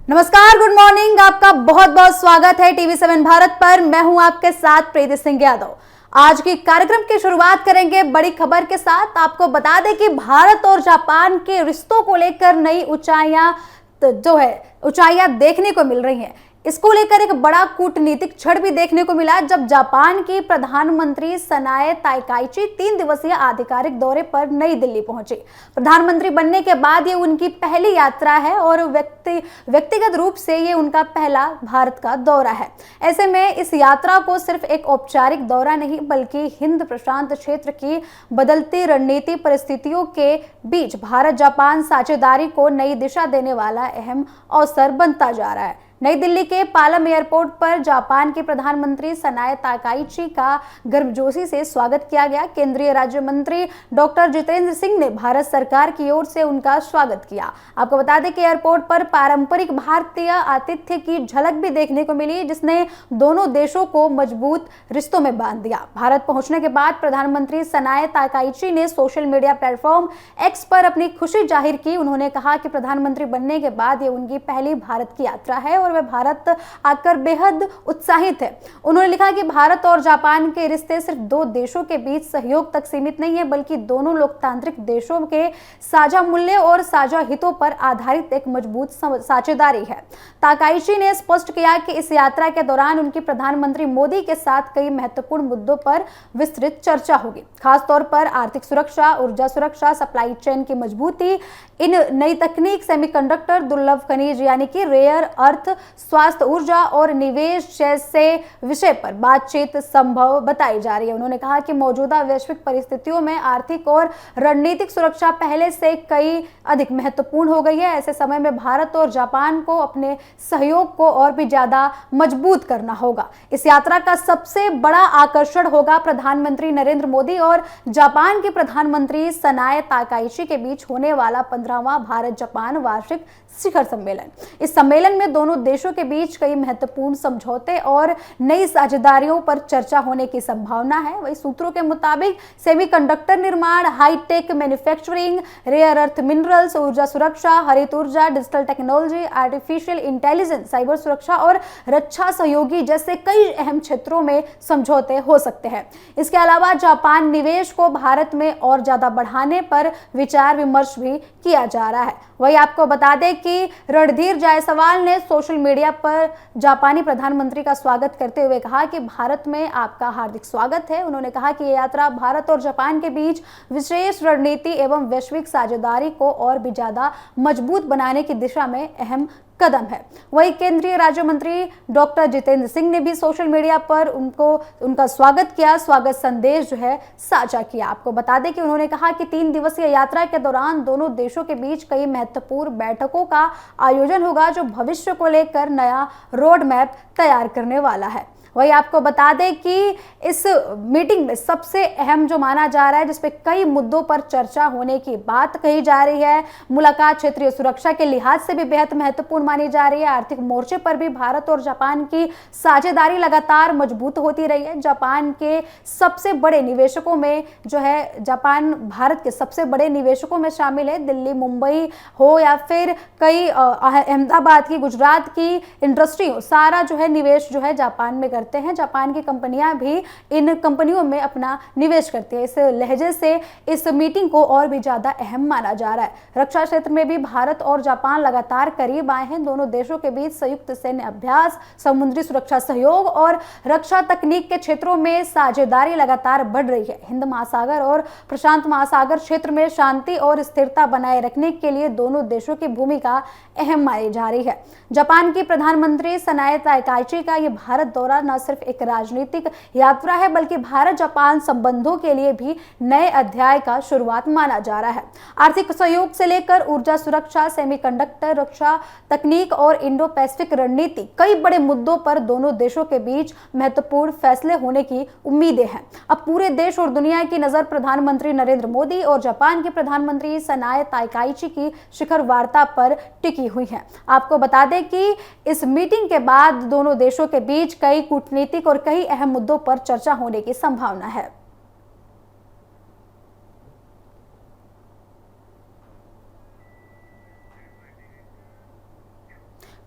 नमस्कार, good morning. आपका बहुत बहुत स्वागत है टीवी7 भारत पर। मैं हूं आपके साथ प्रीति सिंह यादव। आज की कार्यक्रम की शुरुआत करेंगे बड़ी खबर के साथ। आपको बता दें कि भारत और जापान के रिश्तों को लेकर नई ऊंचाइयां देखने को मिल रही हैं। इसको लेकर एक बड़ा कूटनीतिक क्षण भी देखने को मिला जब जापान की प्रधानमंत्री सनाए ताकाइची 3 दिवसीय आधिकारिक दौरे पर नई दिल्ली पहुंची। प्रधानमंत्री बनने के बाद ये उनकी पहली यात्रा है और व्यक्तिगत रूप से ये उनका पहला भारत का दौरा है। ऐसे में इस यात्रा को सिर्फ एक औपचारिक दौरा नहीं बल्कि हिंद प्रशांत क्षेत्र की बदलती रणनीति परिस्थितियों के बीच भारत जापान साझेदारी को नई दिशा देने वाला अहम अवसर बनता जा रहा है। नई दिल्ली के पालम एयरपोर्ट पर जापान के प्रधानमंत्री सनाए ताकाइची का गर्मजोशी से स्वागत किया गया। केंद्रीय राज्य मंत्री डॉक्टर जितेंद्र सिंह ने भारत सरकार की ओर से उनका स्वागत किया। आपको बता दें कि एयरपोर्ट पर पारंपरिक भारतीय आतिथ्य की झलक भी देखने को मिली, जिसने दोनों देशों को मजबूत रिश्तों में बांध दिया। भारत पहुंचने के बाद प्रधानमंत्री सनाए ताकाइची ने सोशल मीडिया प्लेटफॉर्म एक्स पर अपनी खुशी जाहिर की। उन्होंने कहा कि प्रधानमंत्री बनने के बाद ये उनकी पहली भारत की यात्रा है और वे भारत आकर बेहद उत्साहित है। उन्होंने लिखा कि भारत और जापान के रिश्ते सिर्फ दो देशों के बीच सहयोग तक सीमित नहीं है बल्कि दोनों लोकतांत्रिक देशों के साझा मूल्य और साझा हितों पर आधारित एक मजबूत साझेदारी है। ताकाइची ने स्पष्ट किया कि इस यात्रा के दौरान उनकी प्रधानमंत्री मोदी के साथ कई महत्वपूर्ण मुद्दों पर विस्तृत चर्चा होगी, खासतौर पर आर्थिक सुरक्षा, ऊर्जा सुरक्षा, सप्लाई चेन की मजबूती, इन नई तकनीक, सेमीकंडक्टर, दुर्लभ खनिज यानी कि रेयर अर्थ, स्वास्थ्य, ऊर्जा और निवेश जैसे विषय पर बातचीत संभव बताई जा रही है। उन्होंने कहा कि मौजूदा वैश्विक परिस्थितियों में आर्थिक और रणनीतिक सुरक्षा पहले से कई अधिक महत्वपूर्ण हो गई है। ऐसे समय में भारत और जापान को अपने सहयोग को और भी ज्यादा मजबूत करना होगा। इस यात्रा का सबसे बड़ा आकर्षण होगा प्रधानमंत्री नरेंद्र मोदी और जापान के प्रधानमंत्री सनाए ताकाइची के बीच होने वाला 15वां भारत जापान वार्षिक शिखर सम्मेलन। इस सम्मेलन में दोनों देशों के बीच कई महत्वपूर्ण समझौते और नई साझेदारियों पर चर्चा होने की संभावना है। वही सूत्रों के मुताबिक सेमीकंडक्टर निर्माण, hi-tech manufacturing, rare earth minerals, ऊर्जा सुरक्षा, हरित ऊर्जा, digital technology, artificial intelligence, cyber सुरक्षा और रक्षा सहयोगी जैसे कई अहम क्षेत्रों में समझौते हो सकते हैं। इसके अलावा जापान निवेश को भारत में और ज्यादा बढ़ाने पर विचार विमर्श भी किया जा रहा है। वही आपको बता दें कि रणधीर जायसवाल ने सोशल मीडिया पर जापानी प्रधानमंत्री का स्वागत करते हुए कहा कि भारत में आपका हार्दिक स्वागत है। उन्होंने कहा कि यह यात्रा भारत और जापान के बीच विशेष रणनीति एवं वैश्विक साझेदारी को और भी ज्यादा मजबूत बनाने की दिशा में अहम कदम है। वही केंद्रीय राज्य मंत्री डॉक्टर जितेंद्र सिंह ने भी सोशल मीडिया पर उनका स्वागत किया, स्वागत संदेश जो है साझा किया। आपको बता दें कि उन्होंने कहा कि 3 दिवसीय यात्रा के दौरान दोनों देशों के बीच कई महत्वपूर्ण बैठकों का आयोजन होगा जो भविष्य को लेकर नया रोड मैप तैयार करने वाला है। वही आपको बता दें कि इस मीटिंग में सबसे अहम जो माना जा रहा है, जिसपे कई मुद्दों पर चर्चा होने की बात कही जा रही है, मुलाकात क्षेत्रीय सुरक्षा के लिहाज से भी बेहद महत्वपूर्ण मानी जा रही है। आर्थिक मोर्चे पर भी भारत और जापान की साझेदारी लगातार मजबूत होती रही है। जापान के सबसे बड़े निवेशकों में जो है जापान भारत के सबसे बड़े निवेशकों में शामिल है। दिल्ली, मुंबई हो या फिर कई अहमदाबाद की, गुजरात की इंडस्ट्री हो, सारा जो है निवेश जो है जापान में करते हैं। जापान की कंपनियां भी इन कंपनियों में अपना निवेश करती है। इस लहजे से इस मीटिंग को और भी ज्यादा अहम माना जा रहा है। रक्षा क्षेत्र में भी भारत और जापान लगातार करीब आए हैं। दोनों देशों के बीच संयुक्त सैन्य अभ्यास, समुद्री सुरक्षा सहयोग और रक्षा तकनीक के क्षेत्रों में साझेदारी लगातार बढ़ रही है। हिंद महासागर और प्रशांत महासागर क्षेत्र में शांति और स्थिरता बनाए रखने के लिए दोनों देशों की भूमिका अहम मानी जा रही है। जापान की प्रधानमंत्री सनाए ताकाइची का यह भारत दौरा न सिर्फ एक राजनीतिक यात्रा है बल्कि भारत जापान संबंधों के लिए भी नए अध्याय का शुरुआत माना जा रहा है। आर्थिक सहयोग से लेकर ऊर्जा सुरक्षा, सेमीकंडक्टर, रक्षा तकनीक और इंडो पैसिफिक रणनीति, कई बड़े मुद्दों पर दोनों देशों के बीच महत्वपूर्ण फैसले होने की उम्मीदें हैं। अब पूरे देश और दुनिया की नजर प्रधानमंत्री नरेंद्र मोदी और जापान के प्रधानमंत्री सनाए ताकाइची की शिखर वार्ता पर टिकी हुई है। आपको बता दें कि इस मीटिंग के बाद दोनों देशों के बीच कई कूटनीतिक और कई अहम मुद्दों पर चर्चा होने की संभावना है।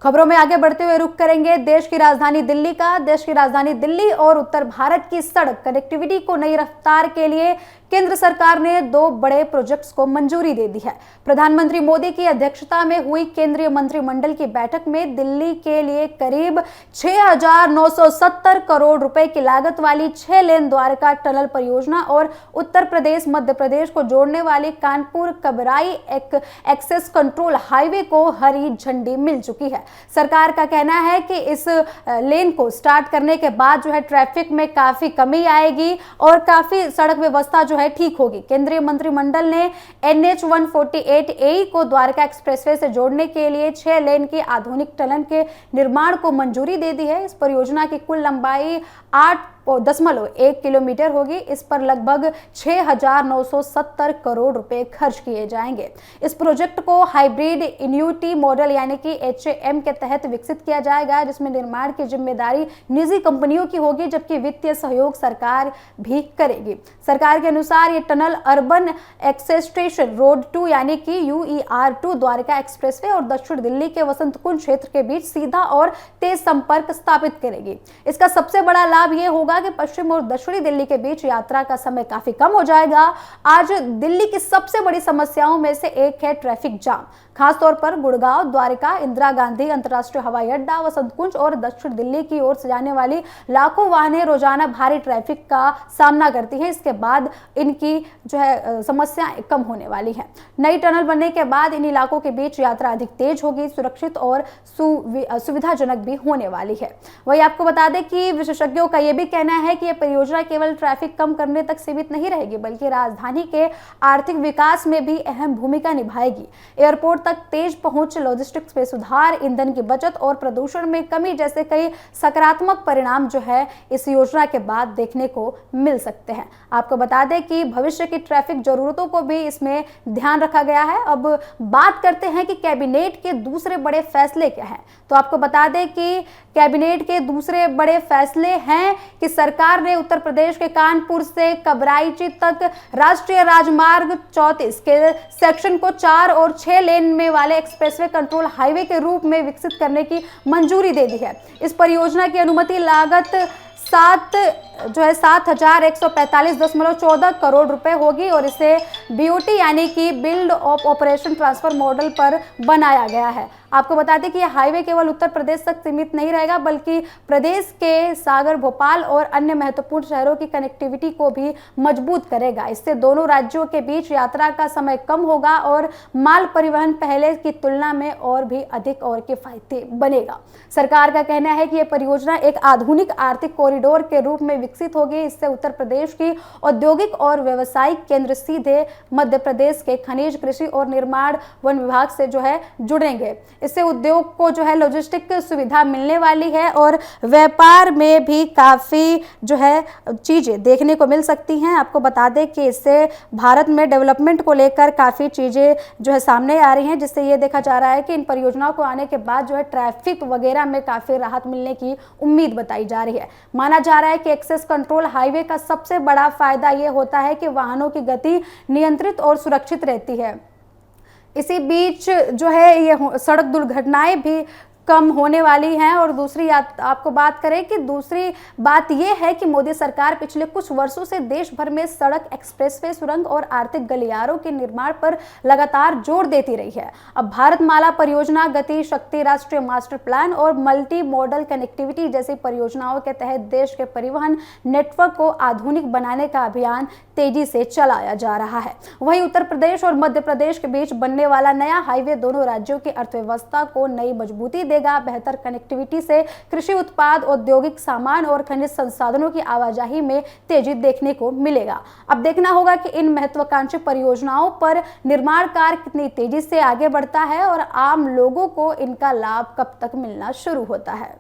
खबरों में आगे बढ़ते हुए रुख करेंगे देश की राजधानी दिल्ली का। देश की राजधानी दिल्ली और उत्तर भारत की सड़क कनेक्टिविटी को नई रफ्तार के लिए केंद्र सरकार ने 2 बड़े प्रोजेक्ट्स को मंजूरी दे दी है। प्रधानमंत्री मोदी की अध्यक्षता में हुई केंद्रीय मंत्रिमंडल की बैठक में दिल्ली के लिए करीब 6,970 करोड़ रुपए की लागत वाली 6 लेन द्वारका टनल परियोजना और उत्तर प्रदेश मध्य प्रदेश को जोड़ने वाली कानपुर कबराई एक्सेस कंट्रोल हाईवे को हरी झंडी मिल चुकी है। सरकार का कहना है कि इस लेन को स्टार्ट करने के बाद जो है ट्रैफिक में काफी कमी आएगी और काफी सड़क व्यवस्था जो है ठीक होगी। केंद्रीय मंत्रिमंडल ने NH 148A को द्वारका एक्सप्रेसवे से जोड़ने के लिए 6 लेन की आधुनिक टनल के निर्माण को मंजूरी दे दी है। इस परियोजना की कुल लंबाई 8.1 किलोमीटर होगी। इस पर लगभग 6,970 करोड़ रुपए खर्च किए जाएंगे। इस प्रोजेक्ट को हाइब्रिड इन्यूटी मॉडल यानी कि HAM के तहत विकसित किया जाएगा, जिसमें निर्माण की जिम्मेदारी निजी कंपनियों की होगी जबकि वित्तीय सहयोग सरकार भी करेगी। सरकार के अनुसार ये टनल अर्बन एक्सेस्टेशन रोड 2 यानी कि UER2 द्वारका एक्सप्रेसवे और दक्षिण दिल्ली के वसंत कुंज क्षेत्र के बीच सीधा और तेज संपर्क स्थापित करेगी। इसका सबसे बड़ा लाभ ये होगा कि पश्चिम और दक्षिणी दिल्ली के बीच यात्रा का समय काफी कम हो जाएगा। आज दिल्ली की सबसे बड़ी समस्याओं में से एक है ट्रैफिक जाम, खासतौर पर गुड़गांव, द्वारका, इंदिरा गांधी अंतर्राष्ट्रीय हवाई अड्डा, वसंत कुंज और दक्षिण दिल्ली की ओर से जाने वाली लाखों वाहनें रोजाना भारी ट्रैफिक का सामना करती हैं। इसके बाद इनकी जो है समस्याएं कम होने वाली हैं। नई टनल बनने के बाद इन इलाकों के बीच यात्रा अधिक तेज होगी, सुरक्षित और सुविधाजनक भी होने वाली है। वही आपको बता दें कि विशेषज्ञों का यह भी कहना है कि यह परियोजना केवल ट्रैफिक कम करने तक सीमित नहीं रहेगी बल्कि राजधानी के आर्थिक विकास में भी अहम भूमिका निभाएगी। एयरपोर्ट तक तेज पहुंच, लॉजिस्टिक्स में सुधार, ईंधन की बचत और प्रदूषण में कमी जैसे कई सकारात्मक परिणाम जो है इस योजना के बाद देखने को मिल सकते हैं। आपको बता दें कि भविष्य की ट्रैफिक जरूरतों को भी इसमें ध्यान रखा गया है। अब बात करते हैं कि कैबिनेट के दूसरे बड़े फैसले क्या हैं। तो आपको बता दें कि कैबिनेट के दूसरे बड़े फैसले हैं कि सरकार ने उत्तर प्रदेश के कानपुर से कबराईची तक राष्ट्रीय राजमार्ग 34 के सेक्शन को 4 और 6 लेन में वाले एक्सप्रेसवे कंट्रोल हाईवे के रूप में विकसित करने की मंजूरी दे दी है। इस परियोजना की अनुमति लागत 7,145.14 करोड़ रुपए होगी और इसे BOT यानी कि build of operation transfer model पर बनाया गया है। आपको बता दें कि यह हाईवे केवल उत्तर प्रदेश तक सीमित नहीं रहेगा बल्कि प्रदेश के सागर, भोपाल और अन्य महत्वपूर्ण शहरों की कनेक्टिविटी को भी मजबूत करेगा। इससे दोनों राज्यों के बीच यात्रा का समय कम होगा और माल परिवहन पहले की तुलना में और भी अधिक और किफायती बनेगा। सरकार का कहना है कि यह परियोजना एक आधुनिक आर्थिक कॉरिडोर के रूप में विकसित होगी। इससे उत्तर प्रदेश की औद्योगिक और व्यावसायिक केंद्र सीधे मध्य प्रदेश के खनिज, कृषि और निर्माण वन विभाग से जो है जुड़ेंगे। इससे उद्योग को जो है लॉजिस्टिक सुविधा मिलने वाली है और व्यापार में भी काफ़ी जो है चीज़ें देखने को मिल सकती हैं। आपको बता दें कि इससे भारत में डेवलपमेंट को लेकर काफ़ी चीज़ें जो है सामने आ रही हैं, जिससे ये देखा जा रहा है कि इन परियोजनाओं को आने के बाद जो है ट्रैफिक वगैरह में काफ़ी राहत मिलने की उम्मीद बताई जा रही है। माना जा रहा है कि एक्सेस कंट्रोल हाईवे का सबसे बड़ा फायदा ये होता है कि वाहनों की गति नियंत्रित और सुरक्षित रहती है। इसी बीच जो है ये सड़क दुर्घटनाएं भी कम होने वाली हैं। और दूसरी आपको बात करें कि दूसरी बात यह है कि मोदी सरकार पिछले कुछ वर्षों से देश भर में सड़क, एक्सप्रेसवे, सुरंग और आर्थिक गलियारों के निर्माण पर लगातार जोर देती रही है। अब भारतमाला परियोजना, गति शक्ति राष्ट्रीय मास्टर प्लान और मल्टी मॉडल कनेक्टिविटी जैसी परियोजनाओं के तहत देश के परिवहन नेटवर्क को आधुनिक बनाने का अभियान तेजी से चलाया जा रहा है। वहीं उत्तर प्रदेश और मध्य प्रदेश के बीच बनने वाला नया हाईवे दोनों राज्यों की अर्थव्यवस्था को नई मजबूती देगा। बेहतर कनेक्टिविटी से कृषि उत्पाद, औद्योगिक सामान और खनिज संसाधनों की आवाजाही में तेजी देखने को मिलेगा। अब देखना होगा कि इन महत्वाकांक्षी परियोजनाओं पर निर्माण कार्य कितनी तेजी से आगे बढ़ता है और आम लोगों को इनका लाभ कब तक मिलना शुरू होता है।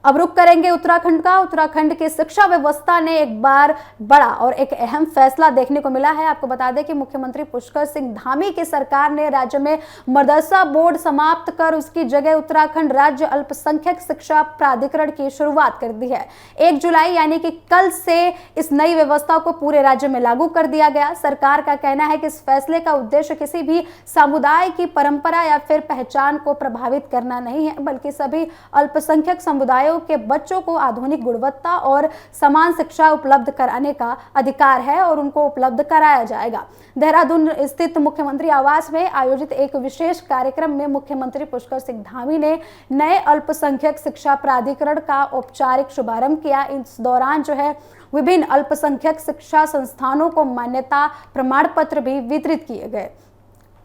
अब रुक करेंगे उत्तराखंड का। उत्तराखंड की शिक्षा व्यवस्था ने एक बार बड़ा और एक अहम फैसला देखने को मिला है। आपको बता दें कि मुख्यमंत्री पुष्कर सिंह धामी की सरकार ने राज्य में मदरसा बोर्ड समाप्त कर उसकी जगह उत्तराखंड राज्य अल्पसंख्यक शिक्षा प्राधिकरण की शुरुआत कर दी है। 1 जुलाई यानी कि कल से इस नई व्यवस्था को पूरे राज्य में लागू कर दिया गया। सरकार का कहना है कि इस फैसले का उद्देश्य किसी भी समुदाय की परंपरा या फिर पहचान को प्रभावित करना नहीं है, बल्कि सभी अल्पसंख्यक समुदायों के बच्चों को आधुनिक गुणवत्ता और समान शिक्षा उपलब्ध कराने का अधिकार है और उनको उपलब्ध कराया जाएगा। देहरादून स्थित मुख्यमंत्री आवास में आयोजित एक विशेष कार्यक्रम में मुख्यमंत्री पुष्कर सिंह धामी ने नए अल्पसंख्यक शिक्षा प्राधिकरण का औपचारिक शुभारंभ किया। इस दौरान विभिन्न अल्पसंख्यक शिक्षा संस्थानों को मान्यता प्रमाण पत्र भी वितरित किए गए।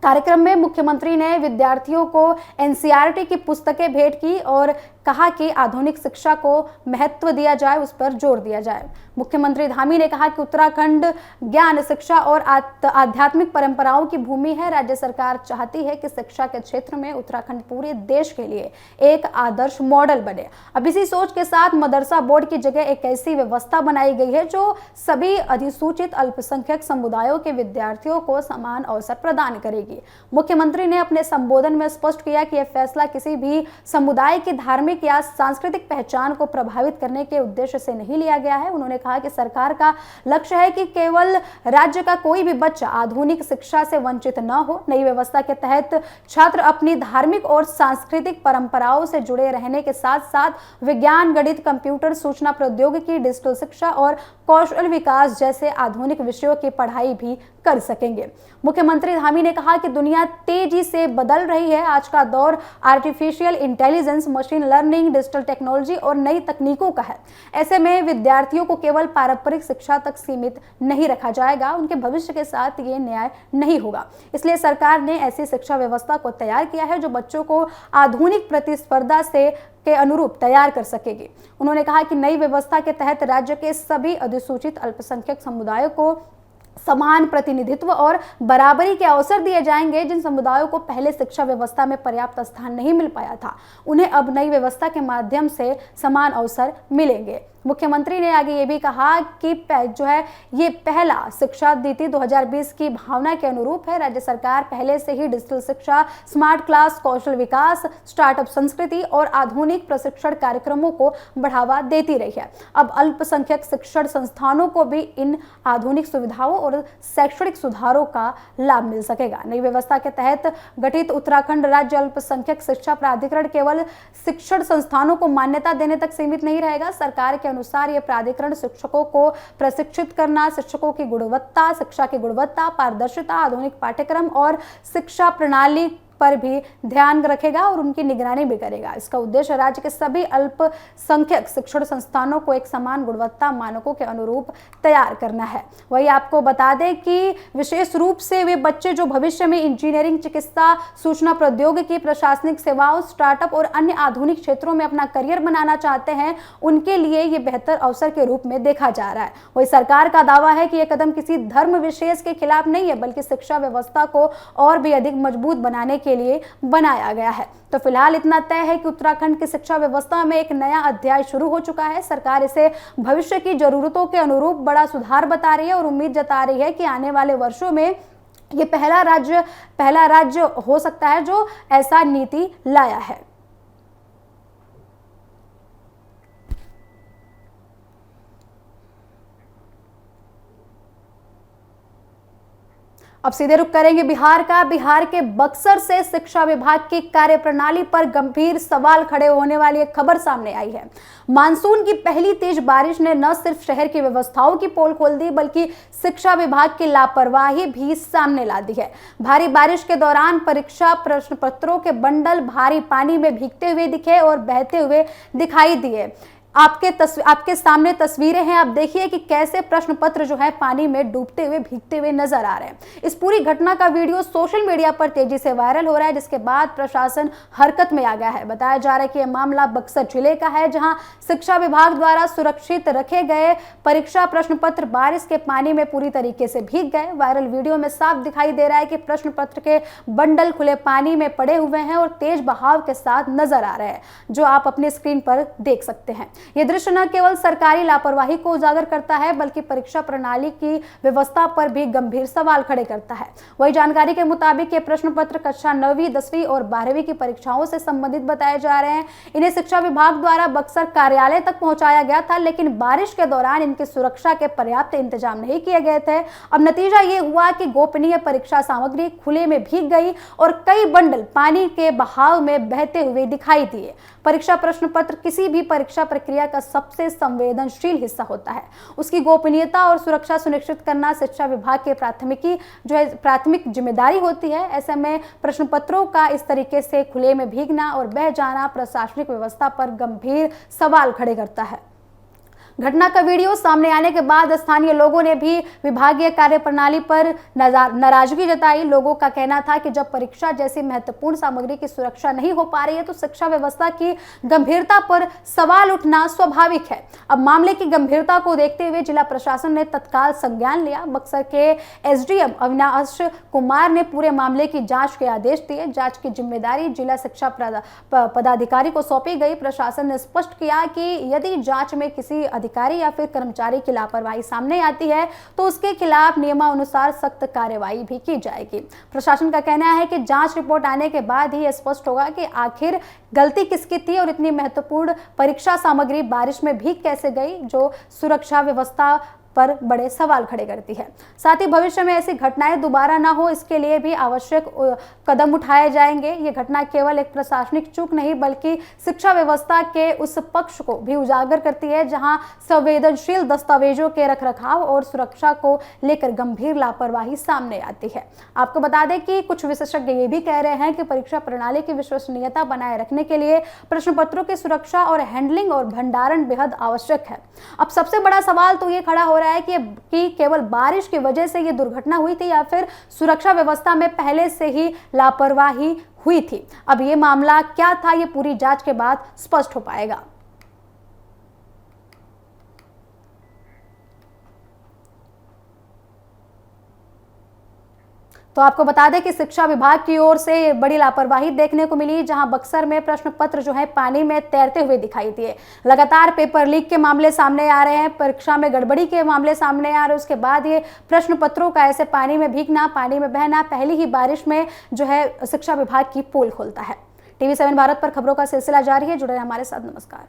कार्यक्रम में मुख्यमंत्री ने विद्यार्थियों को एनसीईआरटी की पुस्तकें भेंट की और कहा कि आधुनिक शिक्षा को महत्व दिया जाए, उस पर जोर दिया जाए। मुख्यमंत्री धामी ने कहा कि उत्तराखंड ज्ञान, शिक्षा और आध्यात्मिक परंपराओं की भूमि है। राज्य सरकार चाहती है कि शिक्षा के क्षेत्र में उत्तराखंड पूरे देश के लिए एक आदर्श मॉडल बने। अब इसी सोच के साथ मदरसा बोर्ड की जगह एक ऐसी व्यवस्था बनाई गई है जो सभी अधिसूचित अल्पसंख्यक समुदायों के विद्यार्थियों को समान अवसर प्रदान करेगी। मुख्यमंत्री ने अपने संबोधन में स्पष्ट किया कि यह फैसला किसी भी समुदाय की धार्मिक या सांस्कृतिक पहचान को प्रभावित करने के उद्देश्य से नहीं लिया गया है। उन्होंने कहा कि सरकार का लक्ष्य है कि केवल राज्य का कोई भी बच्चा आधुनिक शिक्षा से वंचित न हो। नई व्यवस्था के तहत छात्र अपनी धार्मिक और सांस्कृतिक परंपराओं से जुड़े रहने के साथ साथ विज्ञान, गणित, कंप्यूटर, सूचना प्रौद्योगिकी, डिजिटल शिक्षा और कौशल विकास जैसे आधुनिक विषयों की पढ़ाई भी कर सकेंगे। मुख्यमंत्री धामी ने कहा कि दुनिया तेजी से बदल रही है। आज का दौर artificial intelligence, machine learning, digital technology और नई तकनीकों का है। ऐसे में विद्यार्थियों को केवल पारंपरिक शिक्षा तक सीमित नहीं रखा जाएगा। उनके भविष्य के साथ ये न्याय नहीं होगा। इसलिए सरकार ने ऐसी शिक्षा व्यवस्था को तैयार किया है जो बच्चों को आधुनिक प्रतिस्पर्धा के अनुरूप तैयार कर सकेगी। उन्होंने कहा कि नई व्यवस्था के तहत राज्य के सभी अधिसूचित अल्पसंख्यक समुदायों को समान प्रतिनिधित्व और बराबरी के अवसर दिए जाएंगे। जिन समुदायों को पहले शिक्षा व्यवस्था में पर्याप्त स्थान नहीं मिल पाया था, उन्हें अब नई व्यवस्था के माध्यम से समान अवसर मिलेंगे। मुख्यमंत्री ने आगे ये भी कहा कि ये पहला शिक्षा नीति 2020 की भावना के अनुरूप है। राज्य सरकार पहले से ही डिजिटल शिक्षा, स्मार्ट क्लास, कौशल विकास, स्टार्टअप संस्कृति और आधुनिक प्रशिक्षण कार्यक्रमों को बढ़ावा देती रही है। अब अल्पसंख्यक शिक्षण संस्थानों को भी इन आधुनिक सुविधाओं और शैक्षणिक सुधारों का लाभ मिल सकेगा। नई व्यवस्था के तहत गठित उत्तराखंड राज्य अल्पसंख्यक शिक्षा प्राधिकरण केवल शिक्षण संस्थानों को मान्यता देने तक सीमित नहीं रहेगा। सरकार के अनुसार यह प्राधिकरण शिक्षकों को प्रशिक्षित करना, शिक्षकों की गुणवत्ता, शिक्षा की गुणवत्ता, पारदर्शिता, आधुनिक पाठ्यक्रम और शिक्षा प्रणाली पर भी ध्यान रखेगा और उनकी निगरानी भी करेगा। इसका उद्देश्य राज्य के सभी अल्पसंख्यक शिक्षण संस्थानों को एक समान गुणवत्ता मानकों के अनुरूप तैयार करना है। वही आपको बता दें कि विशेष रूप से वे बच्चे जो भविष्य में इंजीनियरिंग, चिकित्सा, सूचना प्रौद्योगिकी, प्रशासनिक सेवाओं, स्टार्टअप और अन्य आधुनिक क्षेत्रों में अपना करियर बनाना चाहते हैं, उनके लिए ये बेहतर अवसर के रूप में देखा जा रहा है। वही सरकार का दावा है कि यह कदम किसी धर्म विशेष के खिलाफ नहीं है, बल्कि शिक्षा व्यवस्था को और भी अधिक मजबूत बनाने के लिए बनाया गया है। तो फिलहाल इतना तय है कि उत्तराखंड की शिक्षा व्यवस्था में एक नया अध्याय शुरू हो चुका है। सरकार इसे भविष्य की जरूरतों के अनुरूप बड़ा सुधार बता रही है और उम्मीद जता रही है कि आने वाले वर्षों में ये पहला राज्य हो सकता है जो ऐसा नीति लाया है। अब सीधे रुख करेंगे बिहार का। बिहार के बक्सर से शिक्षा विभाग की कार्यप्रणाली पर गंभीर सवाल खड़े होने वाली एक खबर सामने आई है। मानसून की पहली तेज बारिश ने न सिर्फ शहर की व्यवस्थाओं की पोल खोल दी, बल्कि शिक्षा विभाग की लापरवाही भी सामने ला दी है। भारी बारिश के दौरान परीक्षा प्रश्न पत्रों के बंडल भारी पानी में भीगते हुए दिखे और बहते हुए दिखाई दिए। आपके सामने तस्वीरें हैं। आप देखिए कि कैसे प्रश्न पत्र जो है पानी में डूबते हुए, भीगते हुए नजर आ रहे हैं। इस पूरी घटना का वीडियो सोशल मीडिया पर तेजी से वायरल हो रहा है, जिसके बाद प्रशासन हरकत में आ गया है। बताया जा रहा है कि यह मामला बक्सर जिले का है, जहां शिक्षा विभाग द्वारा सुरक्षित रखे गए परीक्षा प्रश्न पत्र बारिश के पानी में पूरी तरीके से भीग गए। वायरल वीडियो में साफ दिखाई दे रहा है कि प्रश्न पत्र के बंडल खुले पानी में पड़े हुए हैं और तेज बहाव के साथ नजर आ रहे हैं, जो आप अपने स्क्रीन पर देख सकते हैं। यह दृश्य न केवल सरकारी लापरवाही को उजागर करता है, बल्कि परीक्षा प्रणाली की व्यवस्था पर भी गंभीर सवाल खड़े करता है। वही जानकारी के मुताबिक ये प्रश्न पत्र कक्षा 9वीं, 10वीं और 12वीं की परीक्षाओं से संबंधित बताए जा रहे हैं। इन्हें शिक्षा विभाग द्वारा बक्सर कार्यालय तक पहुंचाया गया था, लेकिन बारिश के दौरान इनकी सुरक्षा के पर्याप्त इंतजाम नहीं किए गए थे। अब नतीजा ये हुआ कि गोपनीय परीक्षा सामग्री खुले में भीग गई और कई बंडल पानी के बहाव में बहते हुए दिखाई दिए। परीक्षा प्रश्न पत्र किसी भी परीक्षा प्रक्रिया का सबसे संवेदनशील हिस्सा होता है। उसकी गोपनीयता और सुरक्षा सुनिश्चित करना शिक्षा विभाग के प्राथमिक जिम्मेदारी होती है। ऐसे में प्रश्न पत्रों का इस तरीके से खुले में भीगना और बह जाना प्रशासनिक व्यवस्था पर गंभीर सवाल खड़े करता है। घटना का वीडियो सामने आने के बाद स्थानीय लोगों ने भी विभागीय कार्यप्रणाली पर नाराजगी जताई। लोगों का कहना था कि जब परीक्षा जैसी महत्वपूर्ण सामग्री की सुरक्षा नहीं हो पा रही है, तो शिक्षा व्यवस्था की गंभीरता पर सवाल उठना स्वाभाविक है। अब मामले की गंभीरता को देखते हुए जिला प्रशासन ने तत्काल संज्ञान लिया। बक्सर के एसडीएम अविनाश कुमार ने पूरे मामले की जांच के आदेश दिए। जांच की जिम्मेदारी जिला शिक्षा पदाधिकारी को सौंपी गई। प्रशासन ने स्पष्ट किया कि यदि जांच में किसी अधिकारी या फिर कर्मचारी की लापरवाही सामने आती है, तो उसके खिलाफ नियमानुसार सख्त कार्रवाई भी की जाएगी। प्रशासन का कहना है कि जांच रिपोर्ट आने के बाद ही स्पष्ट होगा कि आखिर गलती किसकी थी और इतनी महत्वपूर्ण परीक्षा सामग्री बारिश में भीग कैसे गई, जो सुरक्षा व्यवस्था पर बड़े सवाल खड़े करती है। साथ ही भविष्य में ऐसी घटनाएं दोबारा ना हो, इसके लिए भी आवश्यक कदम उठाए जाएंगे। ये घटना केवल एक प्रशासनिक चूक नहीं, बल्कि शिक्षा व्यवस्था के उस पक्ष को भी उजागर करती है जहां संवेदनशील दस्तावेजों के रखरखाव और सुरक्षा को लेकर गंभीर लापरवाही सामने आती है। आपको बता दें कि कुछ विशेषज्ञ ये भी कह रहे हैं कि परीक्षा प्रणाली की विश्वसनीयता बनाए रखने के लिए प्रश्न पत्रों की सुरक्षा और हैंडलिंग और भंडारण बेहद आवश्यक है। अब सबसे बड़ा सवाल तो ये खड़ा हो रहा है कि केवल बारिश की वजह से ये दुर्घटना हुई थी या फिर सुरक्षा व्यवस्था में पहले से ही लापरवाही हुई थी। अब ये मामला क्या था, ये पूरी जांच के बाद स्पष्ट हो पाएगा। तो आपको बता दें कि शिक्षा विभाग की ओर से बड़ी लापरवाही देखने को मिली, जहां बक्सर में प्रश्न पत्र जो है पानी में तैरते हुए दिखाई दिए। लगातार पेपर लीक के मामले सामने आ रहे हैं, परीक्षा में गड़बड़ी के मामले सामने आ रहे हैं। उसके बाद ये प्रश्न पत्रों का ऐसे पानी में भीगना, पानी में बहना पहली ही बारिश में जो है शिक्षा विभाग की पोल खोलता है। TV7 भारत पर खबरों का सिलसिला जारी है। जुड़े रहें हमारे साथ। नमस्कार।